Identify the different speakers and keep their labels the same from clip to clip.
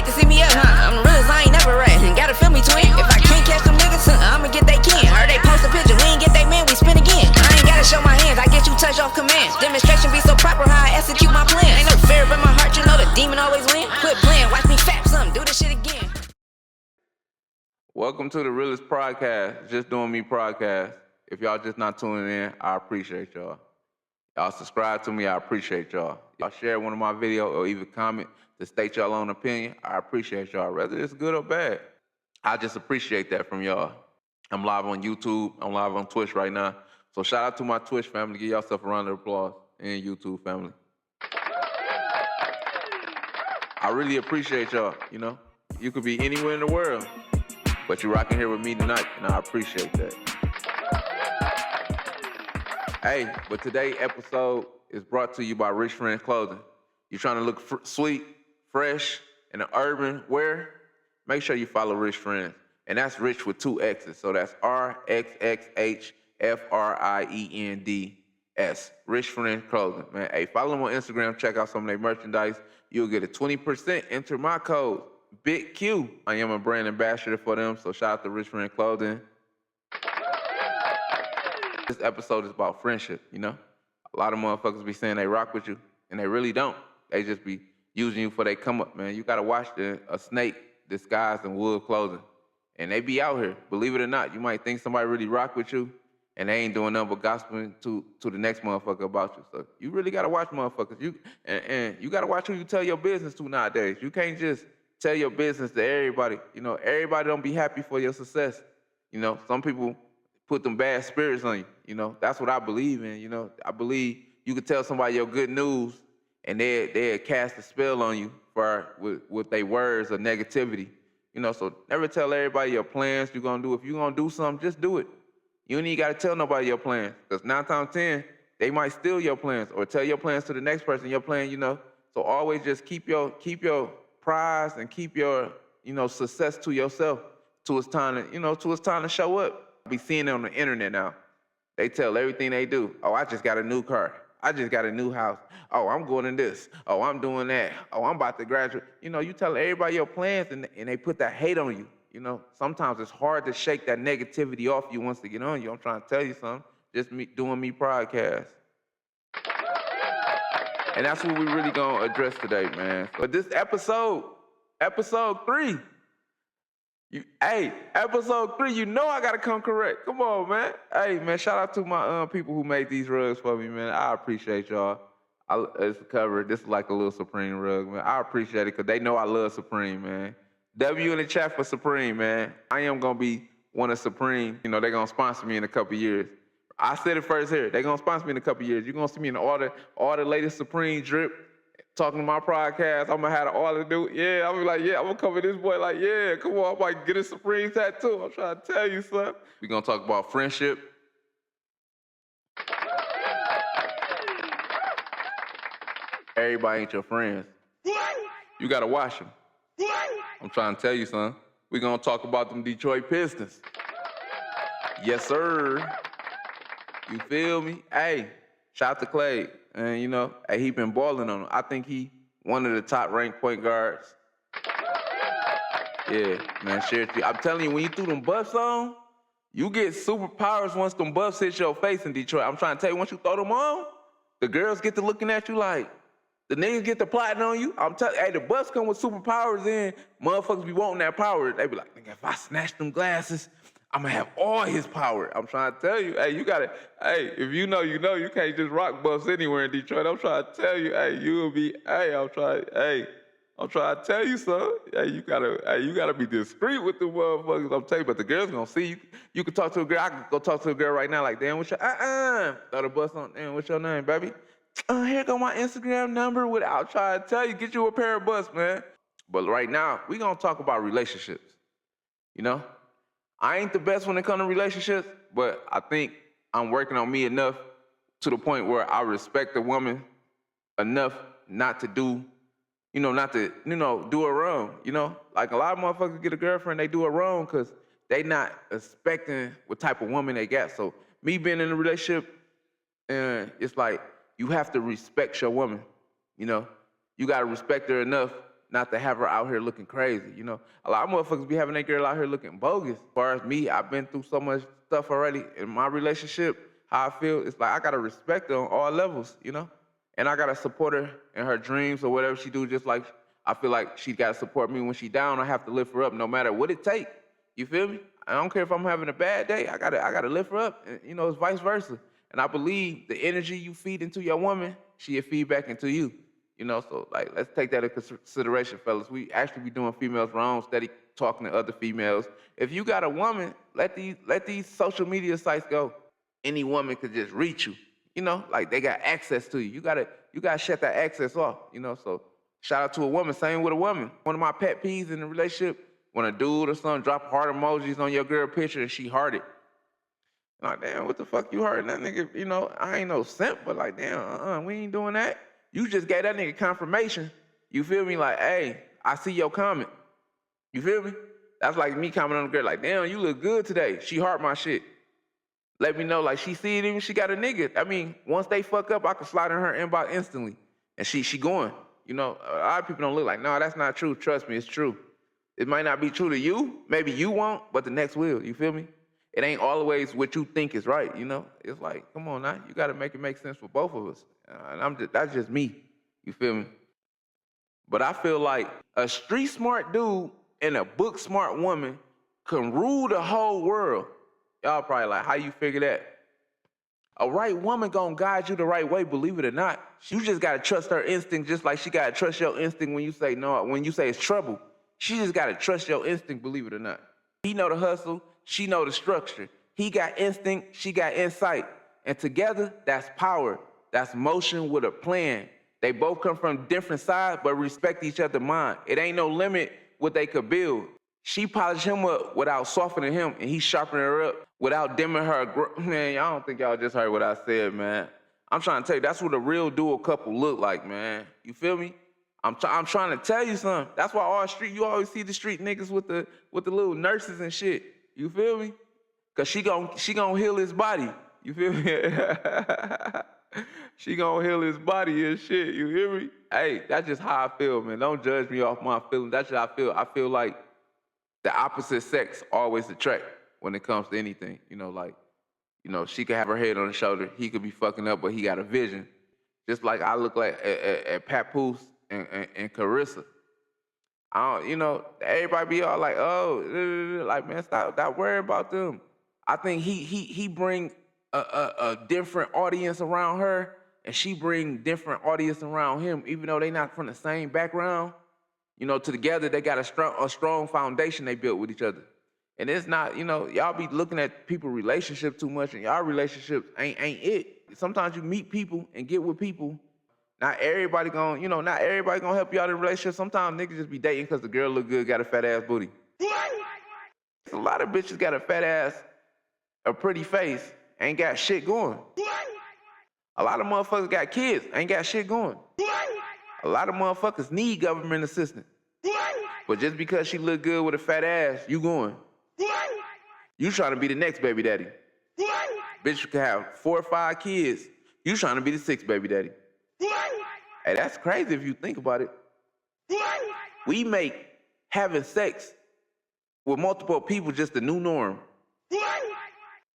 Speaker 1: to see me up, huh? I'm the realest, I ain't never ran. Gotta feel me, twin. If I can't catch them niggas, I'ma get they kin. Heard they post a picture, we ain't get they man, we spin again. I ain't gotta show my hands, I get you touch off command. Demonstration be so proper, how I execute my plan. Ain't no fear in my heart, you know the demon always win. Quit playing, watch me fap something, do this shit again.
Speaker 2: Welcome to the Realest Podcast, Just Doing Me podcast. If y'all just not tuning in, I appreciate y'all. Y'all subscribe to me, I appreciate y'all. Y'all share one of my videos or even comment to state y'all own opinion, I appreciate y'all, whether it's good or bad. I just appreciate that from y'all. I'm live on YouTube, I'm live on Twitch right now. So shout out to my Twitch family, give yourself a round of applause, and YouTube family. I really appreciate y'all, you know. You could be anywhere in the world, but you're rocking here with me tonight, and I appreciate that. Hey, but today's episode is brought to you by Rich Friends Clothing. You trying to look sweet, fresh, and an urban wear? Make sure you follow Rich Friends. And that's Rich with 2 X's. So that's RXXHFRIENDS. Rich Friends Clothing, man. Hey, follow them on Instagram. Check out some of their merchandise. You'll get a 20%. Enter my code, BigQue. I am a brand ambassador for them, so shout out to Rich Friends Clothing. This episode is about friendship, you know? A lot of motherfuckers be saying they rock with you, and they really don't. They just be using you for they come up, man. You gotta watch a snake disguised in wool clothing. And they be out here, believe it or not. You might think somebody really rock with you, and they ain't doing nothing but gospeling to the next motherfucker about you. So you really gotta watch motherfuckers. And you gotta watch who you tell your business to nowadays. You can't just tell your business to everybody. You know, everybody don't be happy for your success. You know, some people put them bad spirits on you. You know, that's what I believe in. You know, I believe you could tell somebody your good news, and they'd cast a spell on you with their words of negativity. You know, so never tell everybody your plans you're gonna do. If you're gonna do something, just do it. You ain't even gotta tell nobody your plans, because 9 times 10, they might steal your plans or tell your plans to the next person your plan. You know, so always just keep your prize and keep your success to yourself till it's time to show up. I be seeing it on the internet now. They tell everything they do. Oh, I just got a new car. I just got a new house. Oh, I'm going in this. Oh, I'm doing that. Oh, I'm about to graduate. You know, you tell everybody your plans, and they put that hate on you. You know, sometimes it's hard to shake that negativity off you once they get on you. I'm trying to tell you something. Just me doing me podcast. And that's what we really gonna address today, man. But this episode 3. Episode 3, you know I gotta come correct. Come on, man. Hey, man, shout out to my people who made these rugs for me, man. I appreciate y'all. It's covered. This is like a little Supreme rug, man. I appreciate it because they know I love Supreme, man. W in the chat for Supreme, man. I am gonna be one of Supreme. You know, they're gonna sponsor me in a couple years. I said it first here. They're gonna sponsor me in a couple years. You're gonna see me in all the latest Supreme drip. Talking to my podcast, I'm gonna have all to do. Yeah, I'm like, yeah, I'm gonna cover this boy. Like, yeah, come on, I might get a Supreme tattoo. I'm trying to tell you something. We're gonna talk about friendship. Everybody ain't your friends. You gotta watch them. I'm trying to tell you something. We're gonna talk about them Detroit Pistons. Yes, sir. You feel me? Hey, shout out to Clay. And, you know, hey, he been balling on him. I think he one of the top-ranked point guards. Yeah, man, seriously. I'm telling you, when you threw them buffs on, you get superpowers once them buffs hit your face in Detroit. I'm trying to tell you, once you throw them on, the girls get to looking at you like, the niggas get to plotting on you. I'm telling you, hey, the buffs come with superpowers in. Motherfuckers be wanting that power. They be like, nigga, if I snatch them glasses, I'm gonna have all his power. I'm trying to tell you, hey, you gotta, hey, if you know, you can't just rock buffs anywhere in Detroit. I'm trying to tell you, hey, you will be, I'm trying to tell you something. Hey, you gotta be discreet with the motherfuckers. I'm telling you, but the girls gonna see you. You can talk to a girl. I can go talk to a girl right now, like, damn, what's your, throw the bus on, damn, what's your name, baby? Here go my Instagram number. Without trying to tell you, get you a pair of bus, man. But right now, we gonna talk about relationships. You know? I ain't the best when it comes to relationships, but I think I'm working on me enough to the point where I respect a woman enough not to do her wrong, you know? Like a lot of motherfuckers get a girlfriend, they do her wrong because they not expecting what type of woman they got. So me being in a relationship, it's like you have to respect your woman, you know? You got to respect her enough not to have her out here looking crazy, you know? A lot of motherfuckers be having their girl out here looking bogus. As far as me, I've been through so much stuff already in my relationship. How I feel, it's like I gotta respect her on all levels, you know? And I gotta support her in her dreams or whatever she do, just like I feel like she gotta support me when she down. I have to lift her up no matter what it take. You feel me? I don't care if I'm having a bad day, I gotta lift her up. And, you know, it's vice versa. And I believe the energy you feed into your woman, she'll feed back into you. You know, so like, let's take that into consideration, fellas. We actually be doing females wrong, steady talking to other females. If you got a woman, let these social media sites go. Any woman could just reach you. You know, like they got access to you. You gotta shut that access off. You know, so shout out to a woman. Same with a woman. One of my pet peeves in the relationship, when a dude or something drop heart emojis on your girl picture and she hearted. Like, damn, what the fuck you hearting that nigga? You know, I ain't no simp, but like, damn, we ain't doing that. You just gave that nigga confirmation. You feel me? Like, hey, I see your comment. You feel me? That's like me commenting on the girl, like, damn, you look good today. She heart my shit. Let me know, like, she see it even she got a nigga. I mean, once they fuck up, I can slide in her inbox instantly. And she going. You know, a lot of people don't look like, no, that's not true. Trust me, it's true. It might not be true to you. Maybe you won't, but the next will. You feel me? It ain't always what you think is right, you know? It's like, come on now, you gotta make it make sense for both of us. And that's just me, you feel me? But I feel like a street smart dude and a book smart woman can rule the whole world. Y'all probably like, how you figure that? A right woman gonna guide you the right way, believe it or not. You just gotta trust her instinct just like she gotta trust your instinct when you say no, when you say it's trouble. She just gotta trust your instinct, believe it or not. He know the hustle, she know the structure. He got instinct, she got insight. And together, that's power. That's motion with a plan. They both come from different sides, but respect each other's mind. It ain't no limit what they could build. She polished him up without softening him, and he sharpening her up without dimming her. Man, I don't think y'all just heard what I said, man. I'm trying to tell you, that's what a real dual couple look like, man. You feel me? I'm trying to tell you something. That's why you always see the street niggas with the little nurses and shit. You feel me? Cause she gon' heal his body. You feel me? She gon' heal his body and shit. You hear me? Hey, that's just how I feel, man. Don't judge me off my feelings. That's just how I feel. I feel like the opposite sex always attract when it comes to anything. You know, like, you know, she could have her head on his shoulder. He could be fucking up, but he got a vision. Just like I look like at Papoose and Carissa. I don't, you know, everybody be all like, oh, like, man, stop worrying about them. I think he bring a different audience around her, and she bring different audience around him, even though they not from the same background. You know, together they got a strong foundation they built with each other. And it's not, you know, y'all be looking at people's relationships too much, and y'all relationships ain't it. Sometimes you meet people and get with people. Not everybody gonna help you out in a relationship. Sometimes niggas just be dating because the girl look good, got a fat ass booty. A lot of bitches got a fat ass, a pretty face, ain't got shit going. A lot of motherfuckers got kids, ain't got shit going. A lot of motherfuckers need government assistance. But just because she look good with a fat ass, you going. You trying to be the next baby daddy. Bitch, you can have 4 or 5 kids. You trying to be the 6th baby daddy. Hey, that's crazy if you think about it. We make having sex with multiple people just the new norm.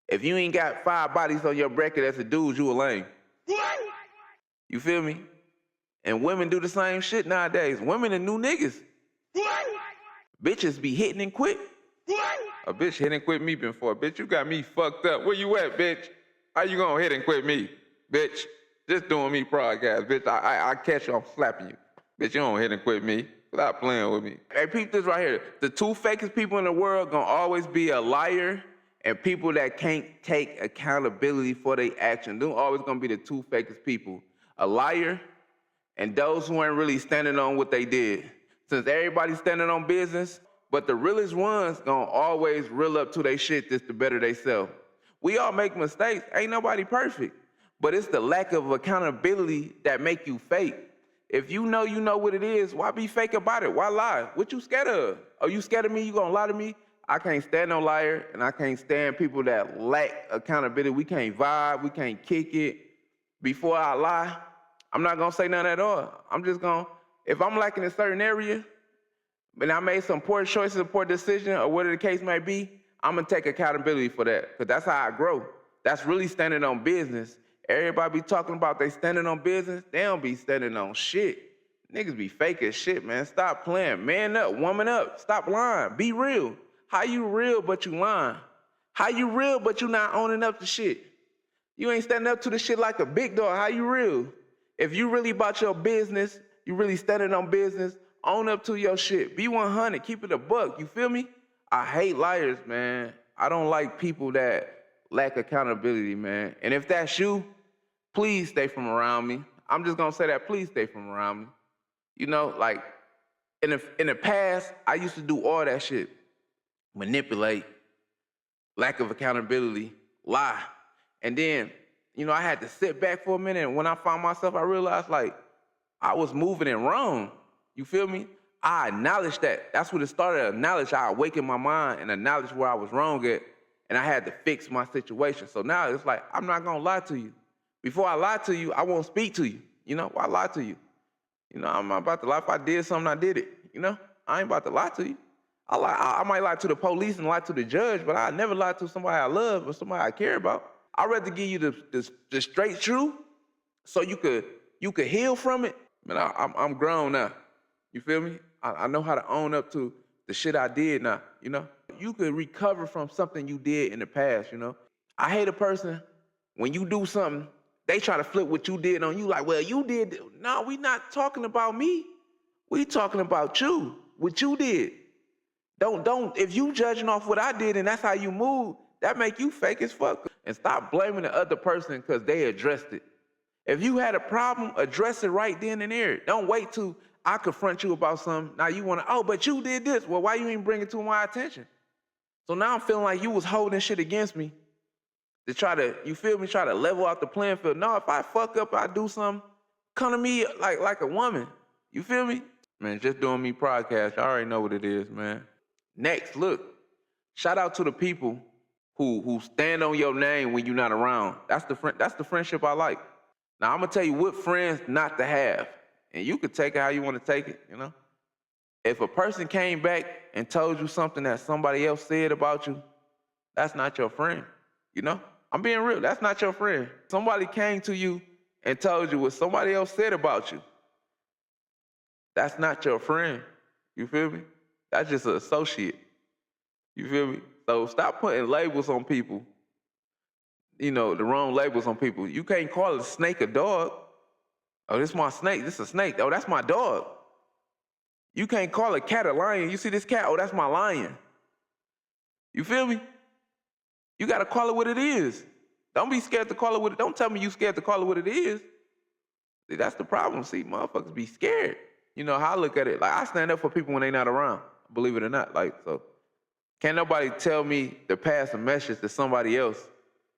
Speaker 2: If you ain't got 5 bodies on your bracket as a dude, you a lame. You feel me? And women do the same shit nowadays. Women are new niggas. Bitches be hitting and quit. A bitch hit and quit me before. Bitch, you got me fucked up. Where you at, bitch? How you gonna hit and quit me, bitch? Just doing me podcast, bitch. I catch you, I'm slapping you. Bitch, you don't hit and quit me. Stop playing with me. Hey, peep this right here. The 2 fakest people in the world gonna always be a liar and people that can't take accountability for their action. They're always gonna be the 2 fakest people. A liar and those who ain't really standing on what they did. Since everybody's standing on business, but the realest ones gonna always reel up to their shit just to better themselves. We all make mistakes. Ain't nobody perfect. But it's the lack of accountability that make you fake. If you know what it is, why be fake about it? Why lie? What you scared of? Are you scared of me? You gonna lie to me? I can't stand no liar, and I can't stand people that lack accountability. We can't vibe, we can't kick it. Before I lie, I'm not gonna say nothing at all. I'm just gonna, if I'm lacking in a certain area, and I made some poor choices, a poor decision, or whatever the case may be, I'm gonna take accountability for that, because that's how I grow. That's really standing on business. Everybody be talking about they standing on business, they don't be standing on shit. Niggas be fake as shit, man. Stop playing. Man up, woman up. Stop lying. Be real. How you real but you lying? How you real but you not owning up to shit? You ain't standing up to the shit like a big dog. How you real? If you really about your business, you really standing on business, own up to your shit. Be 100. Keep it a buck. You feel me? I hate liars, man. I don't like people that lack accountability, man. And if that's you, please stay from around me. I'm just gonna say that. Please stay from around me. You know, like in the past, I used to do all that shit. Manipulate, lack of accountability, lie. And then, you know, I had to sit back for a minute. And when I found myself, I realized like I was moving in wrong. You feel me? I acknowledged that. That's what it started. Acknowledge. I awakened my mind and acknowledged where I was wrong at. And I had to fix my situation. So now it's like, I'm not gonna lie to you. Before I lie to you, I won't speak to you. You know, why lie to you? You know, I'm not about to lie. If I did something, I did it. You know, I ain't about to lie to you. I might lie to the police and lie to the judge, but I never lie to somebody I love or somebody I care about. I'd rather give you the straight truth so you could heal from it. Man, I'm grown now. You feel me? I know how to own up to the shit I did now, you know? You could recover from something you did in the past, you know? I hate a person, when you do something, they try to flip what you did on you like, well, you did. No, we not talking about me. We talking about you, what you did. Don't, if you judging off what I did and that's how you move, that make you fake as fuck. And stop blaming the other person because they addressed it. If you had a problem, address it right then and there. Don't wait till I confront you about something. Now you want to, oh, but you did this. Well, why you ain't bring it to my attention? So now I'm feeling like you was holding shit against me to try to, you feel me, try to level out the playing field. No, if I fuck up, I do something, come to me like a woman. You feel me? Man, just doing me podcast, I already know what it is, man. Next, look, shout out to the people who stand on your name when you're not around. That's the friendship I like. Now, I'm going to tell you what friends not to have. And you could take it how you want to take it, you know? If a person came back and told you something that somebody else said about you, that's not your friend, you know? I'm being real, that's not your friend. Somebody came to you and told you what somebody else said about you. That's not your friend, you feel me? That's just an associate, you feel me? So stop putting labels on people, you know, the wrong labels on people. You can't call a snake a dog. Oh, this is my snake, this is a snake. Oh, that's my dog. You can't call a cat a lion. You see this cat? Oh, that's my lion. You feel me? You got to call it what it is. Don't be scared to call it what it is. Don't tell me you scared to call it what it is. See, that's the problem. See, motherfuckers be scared. You know how I look at it? Like, I stand up for people when they not around, believe it or not. Like, so can't nobody tell me to pass a message to somebody else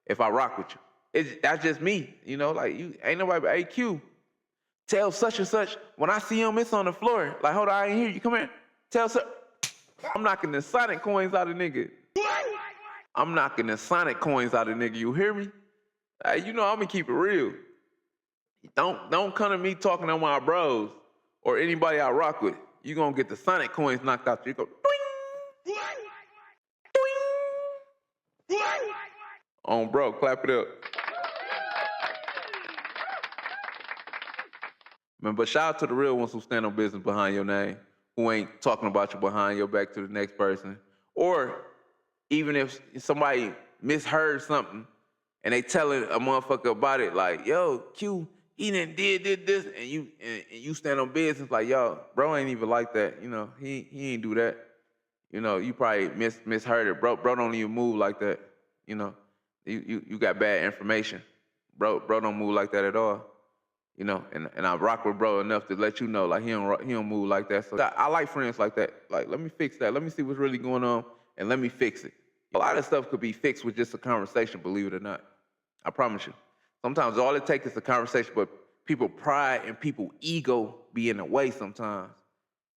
Speaker 2: if I rock with you. That's just me. You know, like, you ain't nobody but AQ. Tell such and such, when I see him, it's on the floor. Like, hold on, I ain't hear you. Come here. Tell such. I'm knocking the Sonic coins out of nigga. I'm knocking the Sonic coins out of nigga. You hear me? Hey, you know I'm gonna keep it real. Don't come to me talking on my bros or anybody I rock with. You gonna get the Sonic coins knocked out. You go, doing, doing. On bro, clap it up. Man, but shout out to the real ones who stand on business behind your name, who ain't talking about you behind your back to the next person. Or even if somebody misheard something and they telling a motherfucker about it, like, yo, Q, he done did this, and you stand on business like, yo, bro ain't even like that. You know, he ain't do that. You know, you probably misheard it. Bro don't even move like that. You know, you got bad information. Bro don't move like that at all. You know, and I rock with bro enough to let you know, like, he don't move like that. So I like friends like that. Like, let me fix that. Let me see what's really going on, and let me fix it. A lot of stuff could be fixed with just a conversation, believe it or not. I promise you. Sometimes all it takes is a conversation, but people pride and people ego be in the way sometimes.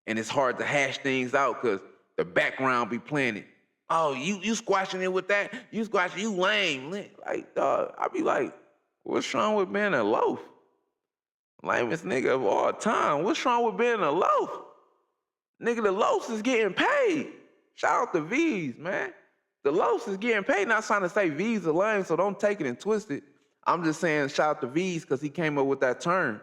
Speaker 2: And it's hard to hash things out because the background be playing it. Oh, you squashing it with that? You squashing, you lame. Like, dog, I be like, what's wrong with being a loaf? Lamest nigga of all time. What's wrong with being a loaf? Nigga, the loafs is getting paid. Shout out to V's, man. The loafs is getting paid. Not trying to say V's are lame, so don't take it and twist it. I'm just saying shout out to V's because he came up with that term.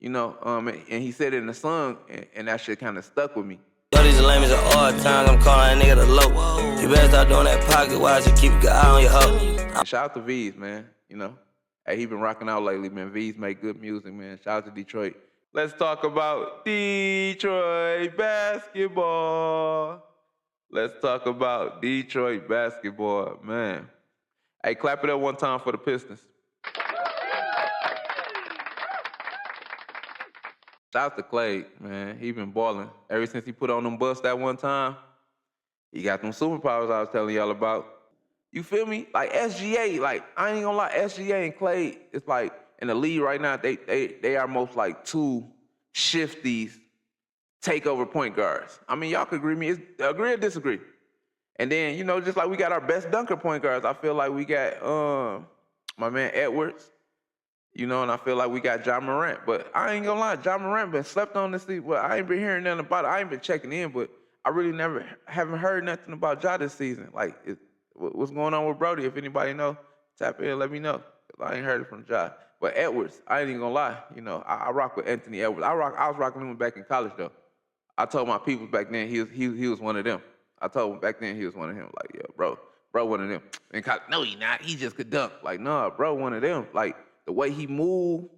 Speaker 2: You know, and he said it in the song, and that shit kind of stuck with me.
Speaker 3: Yo, these lamest at all times. I'm calling that nigga the low. You better start doing that pocket watch and keep a good eye on your hoe.
Speaker 2: And shout out to V's, man. You know, hey, he been rocking out lately, man. V's make good music, man. Shout out to Detroit. Let's talk about Detroit basketball. Let's talk about Detroit basketball, man. Hey, clap it up one time for the Pistons. Shout out to Clay, man. He been balling. Ever since he put on them busts that one time, he got them superpowers I was telling y'all about. You feel me? Like SGA, like I ain't gonna lie, SGA and Clay, it's like in the league right now, they are most like two shifties takeover point guards. I mean, y'all could agree or disagree. And then, you know, just like we got our best dunker point guards, I feel like we got my man Edwards, you know, and I feel like we got Ja Morant. But I ain't gonna lie, Ja Morant been slept on this season. Well, I ain't been hearing nothing about it. I ain't been checking in, but I really haven't heard nothing about Ja this season. Like, what's going on with Brody? If anybody know, tap in, let me know. 'Cause I ain't heard it from Ja. But Edwards, I ain't even gonna lie, you know, I rock with Anthony Edwards. I was rocking him back in college though. I told my people back then he was one of them. I told him back then he was one of them. Like, yeah, bro one of them. And no, he not. He just could dunk. Like, nah, bro, one of them. Like the way he moved,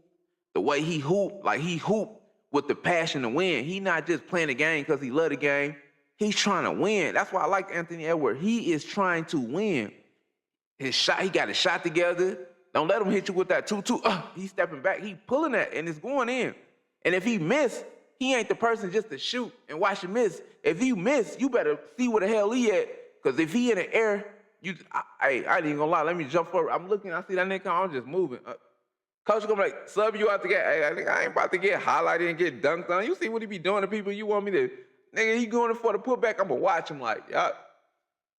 Speaker 2: the way he hooped, like he hooped with the passion to win. He not just playing the game because he love the game. He's trying to win. That's why I like Anthony Edwards. He is trying to win. His shot, he got his shot together. Don't let him hit you with that 2-2. He's stepping back. He pulling that, and it's going in. And if he miss, he ain't the person just to shoot and watch him miss. If you miss, you better see where the hell he at. Because if he in the air, I ain't even gonna lie. Let me jump forward. I'm looking. I see that nigga. I'm just moving. Coach gonna be like, sub you out to get. Hey, I ain't about to get highlighted and get dunked on. You see what he be doing to people? You want me to? Nigga, he going for the putback. I'm gonna watch him like, yeah.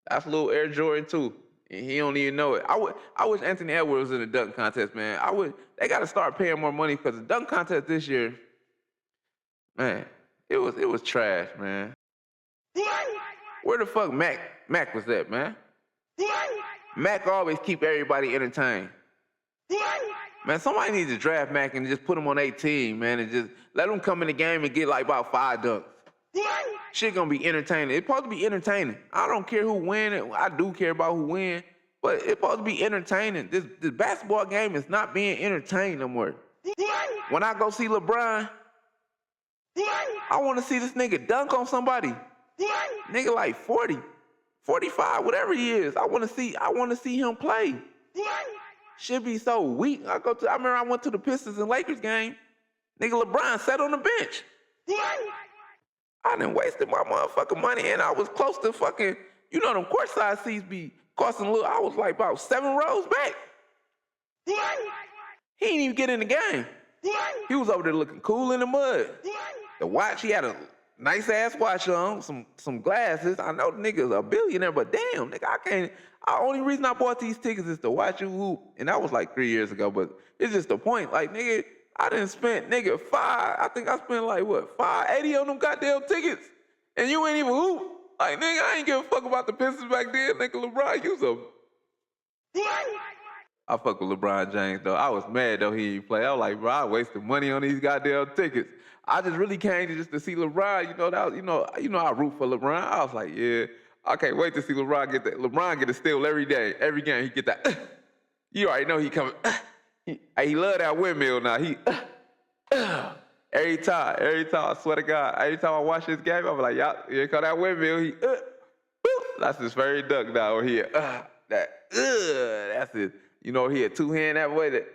Speaker 2: That's a little Air Jordan too. And he don't even know it. I wish Anthony Edwards was in the dunk contest, man. They gotta start paying more money because the dunk contest this year, man, it was trash, man. Where the fuck Mac was at, man? Mac always keep everybody entertained. Man, somebody needs to draft Mac and just put him on 18, man, and just let him come in the game and get like about 5 dunks. Shit gonna be entertaining. It's supposed to be entertaining. I don't care who win. I do care about who win, but it's supposed to be entertaining. This basketball game is not being entertained no more. When I go see LeBron, I want to see this nigga dunk on somebody. Nigga like 40, 45, whatever he is. I want to see him play. Should be so weak. I remember I went to the Pistons and Lakers game. Nigga LeBron sat on the bench. I done wasted my motherfucking money and I was close to fucking, you know them courtside seats be costing a little, I was like about 7 rows back. He didn't even get in the game. He was over there looking cool in the mud. The watch, he had a nice ass watch on, some glasses. I know the nigga's a billionaire, but damn, nigga, only reason I bought these tickets is to watch you hoop. And that was like 3 years ago, but it's just the point. Like, nigga, I done spent, nigga, I think I spent like, what, $580 on them goddamn tickets. And you ain't even hoop. Like, nigga, I ain't give a fuck about the Pistons back then. Nigga, LeBron, you so. I fuck with LeBron James, though. I was mad, though, he didn't play. I was like, bro, I wasted money on these goddamn tickets. I just really came to see LeBron. You know, that was, you know, I root for LeBron. I was like, yeah, I can't wait to see LeBron get that. LeBron get a steal every day. Every game, he get that. You already know he coming. He love that windmill now. Every time, I swear to God, every time I watch this game, I'm like, y'all, you call that windmill, that's his favorite dunk down here. That's it. You know, he had 2 hands that way that,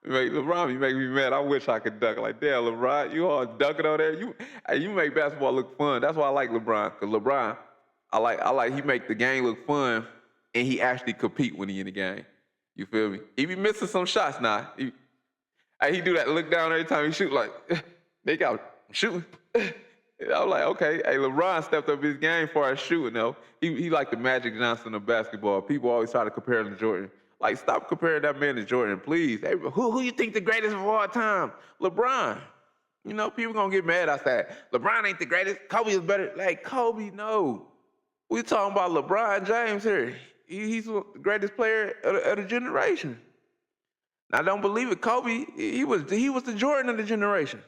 Speaker 2: LeBron, you make me mad. I wish I could dunk. Like, damn, LeBron, you all dunking on there. You make basketball look fun. That's why I like LeBron. Because LeBron, I like he make the game look fun and he actually compete when he in the game. You feel me? He be missing some shots now. He do that look down every time he shoot like, they got shooting. I'm like, okay. Hey, LeBron stepped up his game for our shooting though. He like the Magic Johnson of basketball. People always try to compare him to Jordan. Like, stop comparing that man to Jordan, please. Hey, who you think the greatest of all time? LeBron. You know, people gonna get mad I said, LeBron ain't the greatest. Kobe is better. Like, Kobe, no. We talking about LeBron James here. He's the greatest player of the generation. Now, don't believe it. Kobe, he was the Jordan of the generation.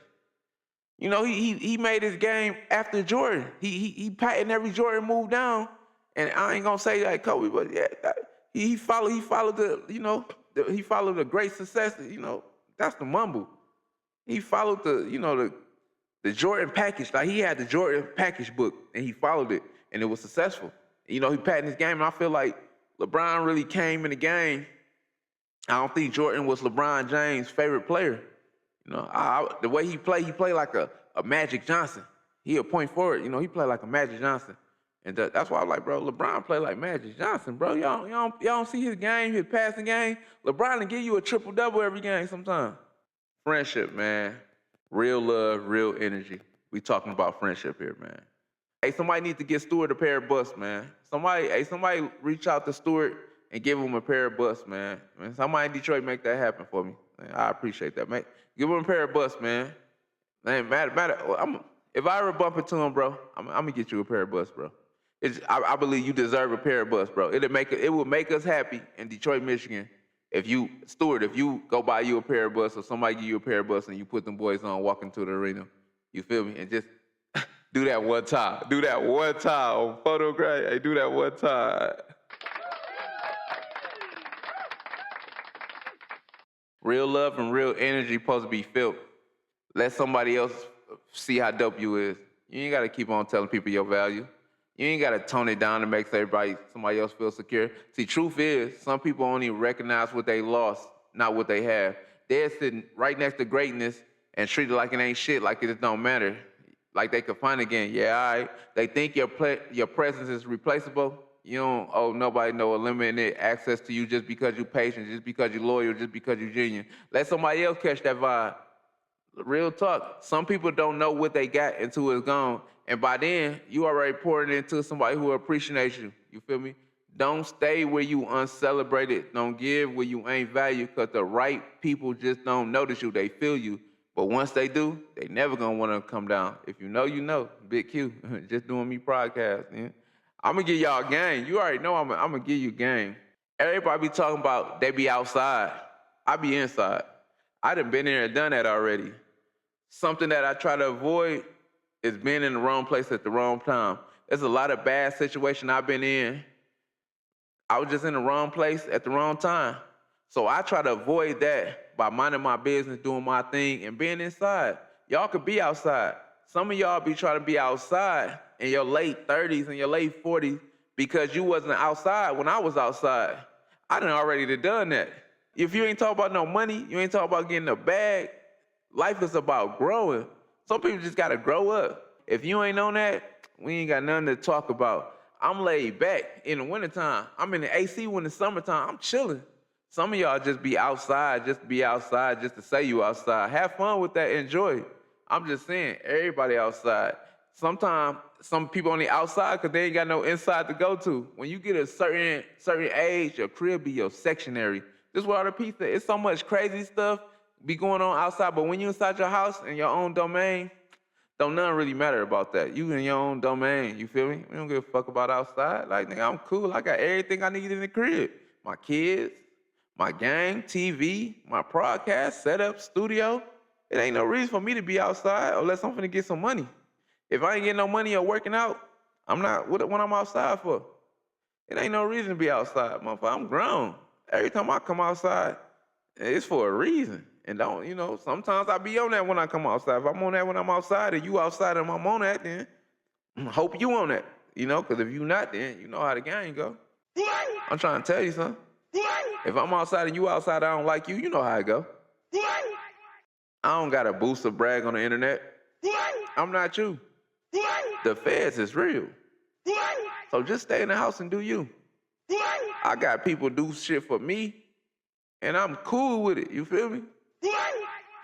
Speaker 2: You know, he made his game after Jordan. He patting every Jordan move down. And I ain't gonna say like Kobe, but yeah, he followed the great success. You know, that's the mumble. He followed the Jordan package. Like, he had the Jordan package book and he followed it and it was successful. You know, he patted his game, and I feel like LeBron really came in the game. I don't think Jordan was LeBron James' favorite player. You know, the way he played like a Magic Johnson. He a point forward. You know, he played like a Magic Johnson. And that's why I'm like, bro, LeBron played like Magic Johnson, bro. Y'all don't see his game, his passing game. LeBron will give you a triple-double every game sometime. Friendship, man. Real love, real energy. We talking about friendship here, man. Hey, somebody needs to get Stewart a pair of busts, man. Somebody reach out to Stewart and give him a pair of busts, man. Somebody in Detroit make that happen for me. Man, I appreciate that, man. Give him a pair of busts, man. Man, matter. If I ever bump into him, bro, I'm gonna get you a pair of busts, bro. I believe you deserve a pair of busts, bro. It would make us happy in Detroit, Michigan, if you go buy you a pair of busts or somebody give you a pair of busts and you put them boys on, walk into the arena. You feel me? And just do that one time. Do that one time on photograph. Hey, do that one time. Real love and real energy supposed to be felt. Let somebody else see how dope you is. You ain't got to keep on telling people your value. You ain't got to tone it down to make somebody else feel secure. See, truth is, some people only recognize what they lost, not what they have. They're sitting right next to greatness and treat it like it ain't shit, like it just don't matter. Like they could find again. Yeah, all right. They think your presence is replaceable. You don't owe nobody no unlimited access to you just because you're patient, just because you're loyal, just because you're genuine. Let somebody else catch that vibe. Real talk. Some people don't know what they got until it's gone. And by then, you already poured it into somebody who appreciates you. You feel me? Don't stay where you uncelebrated. Don't give where you ain't valued, because the right people just don't notice you. They feel you. But once they do, they never going to want to come down. If you know, you know. Big Q. Just doing me podcast. Man. I'm going to give y'all game. You already know I'm going to give you game. Everybody be talking about they be outside. I be inside. I done been there and done that already. Something that I try to avoid is being in the wrong place at the wrong time. There's a lot of bad situations I've been in. I was just in the wrong place at the wrong time. So I try to avoid that by minding my business, doing my thing, and being inside. Y'all could be outside. Some of y'all be trying to be outside in your late 30s and your late 40s because you wasn't outside when I was outside. I done already done that. If you ain't talking about no money, you ain't talking about getting a bag, life is about growing. Some people just got to grow up. If you ain't on that, we ain't got nothing to talk about. I'm laid back in the wintertime. I'm in the AC when it's summertime. I'm chilling. Some of y'all just be outside just to say you outside. Have fun with that. Enjoy it. I'm just saying, everybody outside. Sometimes some people only outside because they ain't got no inside to go to. When you get a certain age, your crib be your sectionary. This is what all the pizza. It's so much crazy stuff be going on outside, but when you inside your house in your own domain, don't nothing really matter about that. You in your own domain, you feel me? We don't give a fuck about outside. Like, nigga, I'm cool. I got everything I need in the crib. My kids, my gang, TV, my podcast, setup, studio. It ain't no reason for me to be outside unless I'm finna get some money. If I ain't getting no money or working out, I'm not, what I'm outside for? It ain't no reason to be outside, motherfucker. I'm grown. Every time I come outside, it's for a reason. And don't, sometimes I be on that when I come outside. If I'm on that when I'm outside and you outside and I'm on that, then hope you on that. Because if you not, then you know how the game go. I'm trying to tell you something. If I'm outside and you outside, I don't like you, you know how it go. I don't got to boost or brag on the internet. I'm not you. The feds is real. So just stay in the house and do you. I got people do shit for me, and I'm cool with it. You feel me?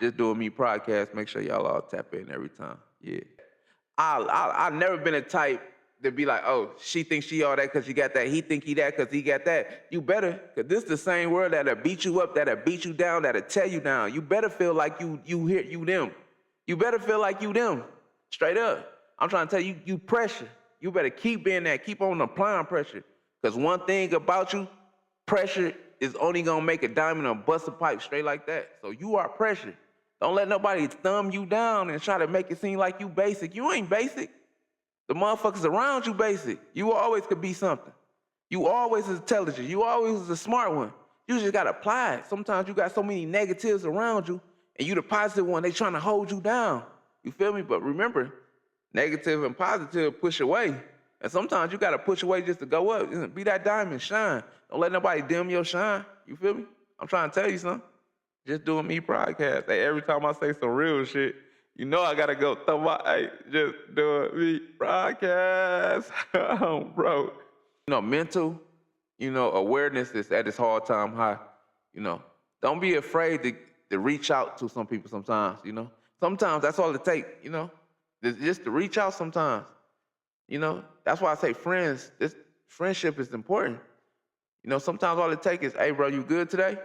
Speaker 2: Just doing me podcast. Make sure y'all all tap in every time. Yeah. I've never been a type to be like, oh, she thinks she all that because she got that. He think he that because he got that. You better, because this is the same world that'll beat you up, that'll beat you down, that'll tear you down. You better feel like you them. You better feel like you them. Straight up. I'm trying to tell you, you pressure. You better keep being that. Keep on applying pressure. Because one thing about you, pressure is only going to make a diamond or bust a pipe straight like that. So you are pressure. Don't let nobody thumb you down and try to make it seem like you basic. You ain't basic. The motherfuckers around you basic. You always could be something. You always is intelligent. You always is a smart one. You just got to apply it. Sometimes you got so many negatives around you, and you the positive one, they trying to hold you down. You feel me? But remember, negative and positive push away. And sometimes you got to push away just to go up. Be that diamond, shine. Don't let nobody dim your shine. You feel me? I'm trying to tell you something. Just doing me podcast. Hey, every time I say some real shit, you know I gotta go throw my, hey, just doing me podcast. Oh, bro. Mental, awareness is at its all-time high. Don't be afraid to reach out to some people sometimes, Sometimes that's all it takes, just to reach out sometimes. That's why I say friends, this friendship is important. Sometimes all it takes is, hey, bro, you good today?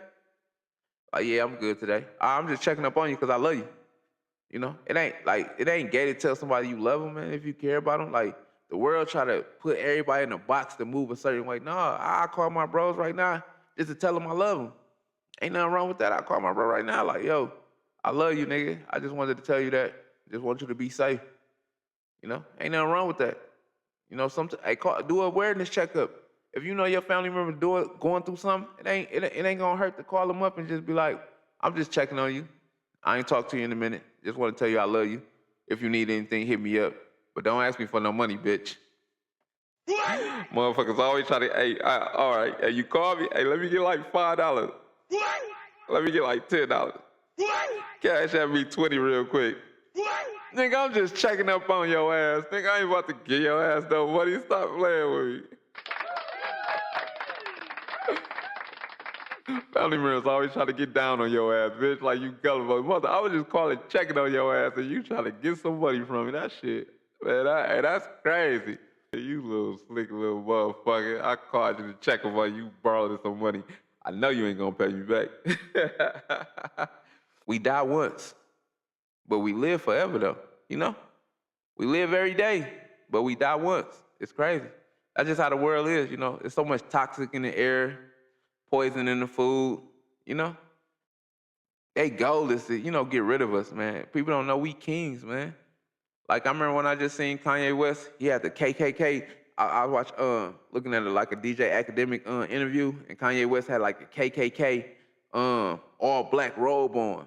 Speaker 2: Yeah, I'm good today. I'm just checking up on you because I love you. It ain't gay to tell somebody you love them, man, if you care about them. Like, the world try to put everybody in a box to move a certain way. No, I call my bros right now just to tell them I love them. Ain't nothing wrong with that. I call my bro right now like, yo, I love you, nigga. I just wanted to tell you that. Just want you to be safe. Ain't nothing wrong with that. Do an awareness checkup. If you know your family member going through something, it ain't gonna hurt to call them up and just be like, I'm just checking on you. I ain't talk to you in a minute. Just want to tell you I love you. If you need anything, hit me up. But don't ask me for no money, bitch. Motherfuckers always try to, all right, hey, you call me, hey, let me get like $5. Let me get like $10. Cash at me 20 real quick. Nigga, I'm just checking up on your ass. Nigga, I ain't about to get your ass no money. Stop playing with me. Family members always try to get down on your ass, bitch, like you gullible. Mother, I was just calling, checking on your ass, and you trying to get some money from me. That shit, man, that's crazy. You little slick little motherfucker. I called you to check up on you, borrowed some money. I know you ain't gonna pay me back. We die once, but we live forever, though, We live every day, but we die once. It's crazy. That's just how the world is, There's so much toxic in the air, poison in the food, They goal is to, get rid of us, man. People don't know we kings, man. Like, I remember when I just seen Kanye West, he had the KKK. I watched, looking at it like a DJ Academic interview, and Kanye West had like a KKK all black robe on.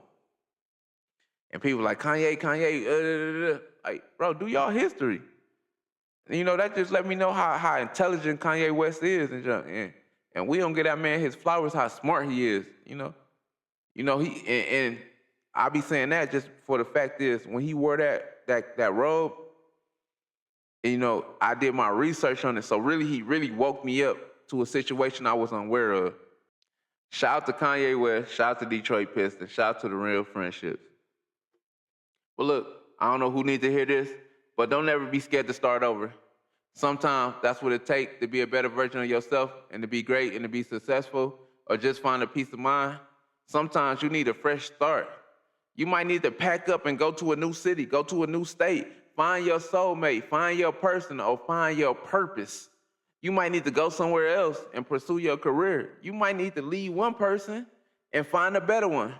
Speaker 2: And people like, Kanye, like, bro, do y'all history. And, that just let me know how intelligent Kanye West is. And we don't get that man his flowers, how smart he is, and I be saying that just for the fact is, when he wore that robe, I did my research on it. So really, he really woke me up to a situation I was unaware of. Shout out to Kanye West, shout out to Detroit Pistons, shout out to the real friendships. But look, I don't know who needs to hear this, but don't ever be scared to start over. Sometimes that's what it takes to be a better version of yourself and to be great and to be successful or just find a peace of mind. Sometimes you need a fresh start. You might need to pack up and go to a new city, go to a new state, find your soulmate, find your person, or find your purpose. You might need to go somewhere else and pursue your career. You might need to leave one person and find a better one.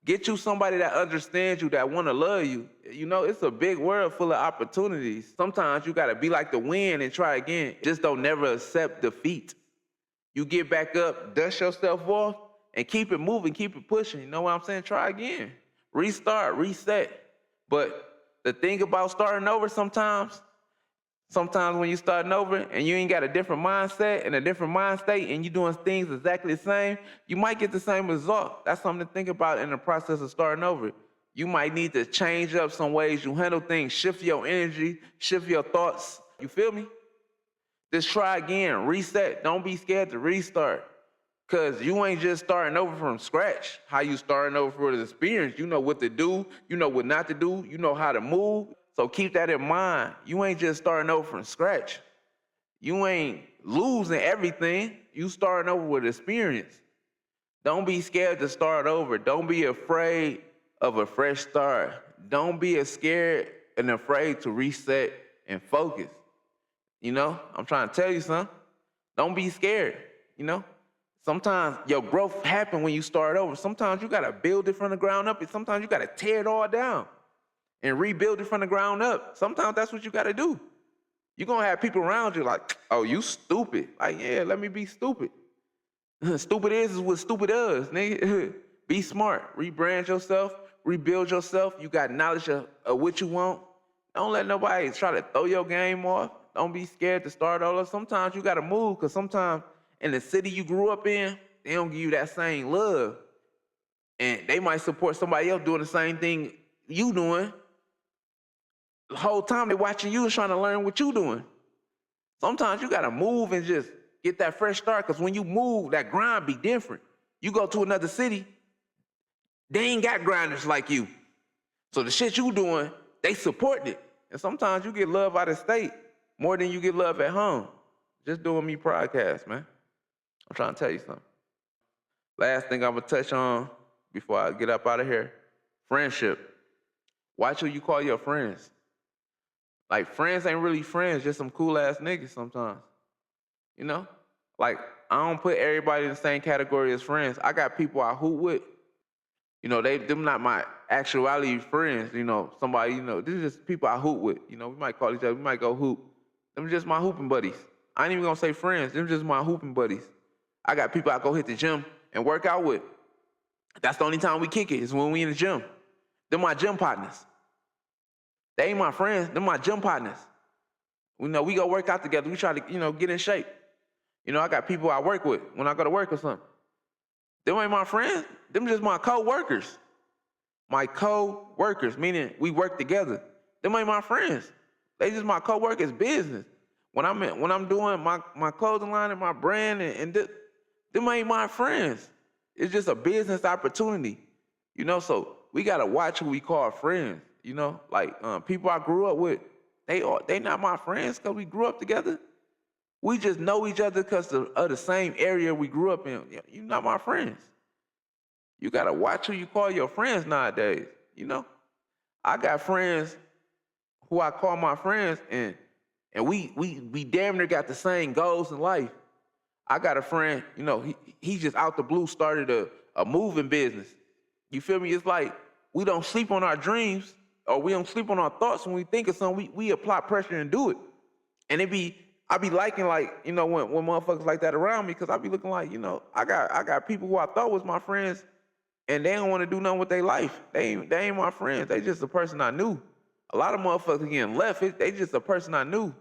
Speaker 2: Get you somebody that understands you, that want to love you. It's a big world full of opportunities. Sometimes you got to be like the wind and try again. Just don't never accept defeat. You get back up, dust yourself off, and keep it moving, keep it pushing. You know what I'm saying? Try again. Restart, reset. But the thing about starting over sometimes when you're starting over and you ain't got a different mindset and a different mind state and you're doing things exactly the same, you might get the same result. That's something to think about in the process of starting over. You might need to change up some ways you handle things, shift your energy, shift your thoughts. You feel me? Just try again, reset. Don't be scared to restart. Because you ain't just starting over from scratch. How you starting over for the experience. You know what to do. You know what not to do. You know how to move. So keep that in mind. You ain't just starting over from scratch. You ain't losing everything. You starting over with experience. Don't be scared to start over. Don't be afraid of a fresh start. Don't be scared and afraid to reset and focus. You know, I'm trying to tell you something. Don't be scared, you know? Sometimes your growth happens when you start over. Sometimes you gotta build it from the ground up, and sometimes you gotta tear it all down and rebuild it from the ground up. Sometimes that's what you gotta do. You're gonna have people around you like, oh, you stupid. Like, yeah, let me be stupid. Stupid is what stupid does, nigga. Be smart. Rebrand yourself. Rebuild yourself. You got knowledge of what you want. Don't let nobody try to throw your game off. Don't be scared to start over. Sometimes you gotta move, because sometimes in the city you grew up in, they don't give you that same love. And they might support somebody else doing the same thing you doing. The whole time they watching you and trying to learn what you doing. Sometimes you gotta move and just get that fresh start, because when you move, that grind be different. You go to another city, they ain't got grinders like you. So the shit you doing, they support it. And sometimes you get love out of state more than you get love at home. Just doing me podcast, man. I'm trying to tell you something. Last thing I'm gonna touch on before I get up out of here, friendship. Watch who you call your friends. Like, friends ain't really friends, just some cool ass niggas sometimes. You know? Like, I don't put everybody in the same category as friends. I got people I hoot with. You know, them not my actuality friends, you know, somebody, you know, this is just people I hoot with. You know, we might call each other, we might go hoop. Them just my hooping buddies. I ain't even gonna say friends, them just my hooping buddies. I got people I go hit the gym and work out with. That's the only time we kick it, is when we in the gym. They're my gym partners. They ain't my friends, they're my gym partners. You know, we go work out together, we try to, you know, get in shape. You know, I got people I work with when I go to work or something. Them ain't my friends, them just my co-workers. My co-workers, meaning we work together. Them ain't my friends. They just my co-workers' business. When I'm doing my clothing line and my brand them ain't my friends. It's just a business opportunity. You know, so we gotta watch who we call friends. You know, like people I grew up with, they not my friends because we grew up together. We just know each other because of the same area we grew up in. You're not my friends. You gotta watch who you call your friends nowadays. You know, I got friends who I call my friends, and we damn near got the same goals in life. I got a friend, you know, he just out the blue started a moving business. You feel me? It's like we don't sleep on our dreams, or we don't sleep on our thoughts. When we think of something, we apply pressure and do it. And I be liking, like, you know, when motherfuckers like that around me, because I be looking like, you know, I got people who I thought was my friends, and they don't want to do nothing with their life. They ain't my friends. They just a person I knew. A lot of motherfuckers getting left, they just a person I knew.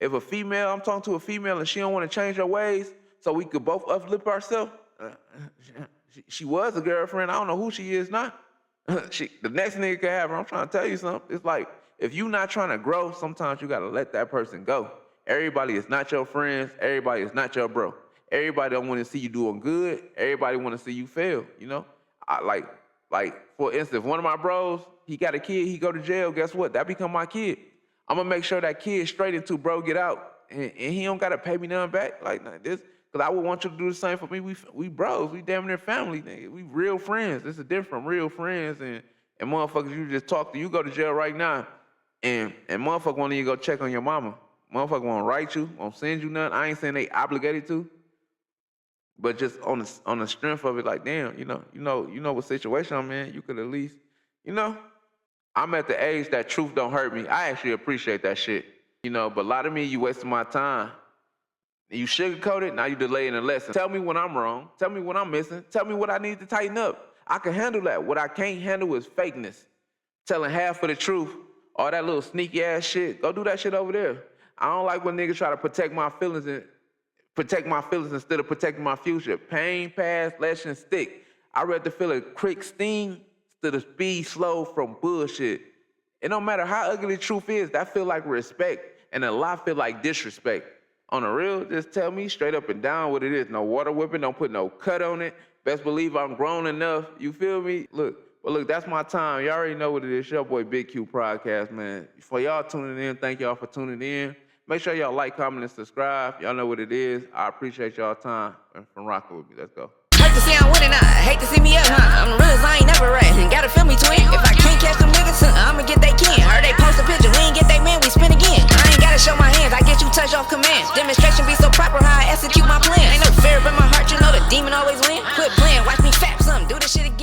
Speaker 2: If I'm talking to a female and she don't want to change her ways so we could both uplift ourselves, she was a girlfriend. I don't know who she is now. The next nigga could have her. I'm trying to tell you something. It's like, if you not trying to grow, sometimes you got to let that person go. Everybody is not your friends. Everybody is not your bro. Everybody don't want to see you doing good. Everybody want to see you fail, you know? Like, for instance, one of my bros, he got a kid, he go to jail, guess what? That become my kid. I'm gonna make sure that kid straight until bro get out. And he don't gotta pay me nothing back like this. Cause I would want you to do the same for me. We bros, we damn near family, nigga. We real friends. This is different from real friends and motherfuckers you just talk to. You go to jail right now, and motherfucker want you to go check on your mama. Motherfucker won't write you, won't send you nothing. I ain't saying they obligated to. But just on the strength of it, like, damn, you know what situation I'm in, you could at least, you know. I'm at the age that truth don't hurt me. I actually appreciate that shit, you know. But a lot of me, you wasting my time. You sugarcoat it, now you delaying the lesson. Tell me when I'm wrong. Tell me what I'm missing. Tell me what I need to tighten up. I can handle that. What I can't handle is fakeness. Telling half of the truth, all that little sneaky ass shit. Go do that shit over there. I don't like when niggas try to protect my feelings instead of protecting my future. Pain, past, lesson, stick. I'd rather feel a quick sting instead of speed slow from bullshit. It don't matter how ugly the truth is, that feel like respect, and a lie feel like disrespect. On the real, just tell me straight up and down what it is. No water whipping, don't put no cut on it. Best believe I'm grown enough. You feel me? Look, that's my time. Y'all already know what it is. Your boy BigQue podcast, man. For y'all tuning in, thank y'all for tuning in. Make sure y'all like, comment, and subscribe. Y'all know what it is. I appreciate y'all time and from rocking with me. Let's go.
Speaker 1: Hate to see I'm winning, hate to see me up, huh? I'm the realest, I ain't never ratting. Gotta feel me, twin. If I can't catch them niggas, I'ma get they kin. Heard they post a picture, we ain't get they man, we spin again. I ain't gotta show my hands, I get you touch off command. Demonstration be so proper, how I execute my plan. Ain't no fear in my heart, you know the demon always win. Quit playing, watch me fap something, do this shit again.